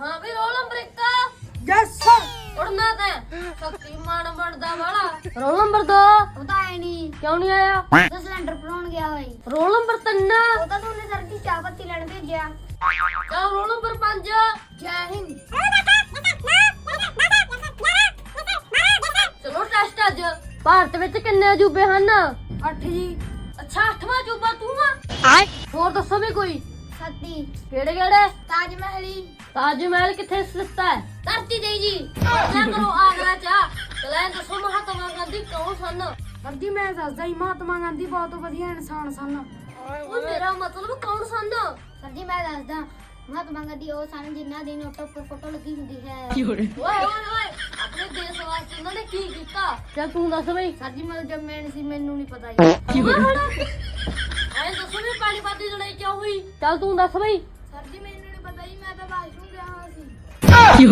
हाँ भी roll number 1 yes sir. उड़ना था शक्तिमान बनदा वाला। रोल नंबर 2 पता है नहीं क्यों नहीं आया? तो सिलेंडर भराउण गया भाई रोल नंबर 3 ਉਹ ਤਾਂ ਤੁਹਾਨੂੰ ਸਰ ਦੀ ਚਾਹ ਪੱਤੀ ਲੈਣ ਭੇਜਿਆ क्या रोल नंबर 5 ਜੈ ਹਿੰਦ चलो टेस्ट ਅੱਜ ਭਾਰਤ ਵਿੱਚ ਕਿੰਨੇ ਅਜੂਬੇ ਹਨ? 8 ਜੀ ਅੱਛਾ 8ਵਾਂ ਅਜੂਬਾ ਤੂੰ ਆ। ਹੋਰ ਦੱਸੋ ਵੀ ਕੋਈ ਸੱਤੀ ਕਿਹੜੇ ਕਿਹੜੇ? ਤਾਜ ਮਹਿਲੀ ਤਾਜ ਮਹਿਲ ਕਿੱਥੇ ਸਥਿਤ ਹੈ? ਧਰਤੀ ਦੇ ਜੀ ਕਿਆ ਕਰੋ ਆਗਰਾ ਚ ਚਲੇ ਦੱਸੋ ਮਹਾਤਮਾ ਗਾਂਧੀ ਕੌਣ ਸਨ? ਸਰ ਜੀ ਮੈਂ ਦੱਸਦਾ ਹੀ ਮਹਾਤਮਾ ਗਾਂਧੀ ਬਹੁਤ ਵਧੀਆ ਇਨਸਾਨ ਸਨ। ਉਹ ਮੇਰਾ ਮਤਲਬ ਕੌਣ ਸਨ? ਸਰ ਜੀ ਮੈਂ ਦੱਸਦਾ ਮਹਾਤਮਾ ਗਾਂਧੀ ਉਹ ਸਨ ਜਿਨ੍ਹਾਂ ਦੀ ਨੋਟ ਉੱਪਰ ਫੋਟੋ ਲੱਗੀ ਹੁੰਦੀ ਹੈ ਓਏ ਓਏ ਓਏ ਆਪਣੇ ਦੇਸ਼ ਵਾਸਤੇ ਉਹਨਾਂ ਨੇ ਕੀ ਕੀਤਾ? ਚੱਲ ਤੂੰ ਦੱਸ ਬਈ। ਸਰ ਜੀ ਮੈਂ ਜਦ ਮੈਂ ਸੀ ਮੈਨੂੰ ਨਹੀਂ ਪਤਾ ਜੀ ਐ ਦੱਸੋ ਵੀ ਪਾਣੀਪਤ ਦੀ ਲੜਾਈ ਕਿਉਂ ਹੋਈ? ਚੱਲ ਤੂੰ ਦੱਸ ਬਈ। ਸਰ ਜੀ ਮੈਨੂੰ ਨਹੀਂ ਪਤਾ ਜੀ ਮੈਂ ਤਾਂ ਬਾਥਰੂਮ ਗਿਆ ਹੋਇਆ ਸੀ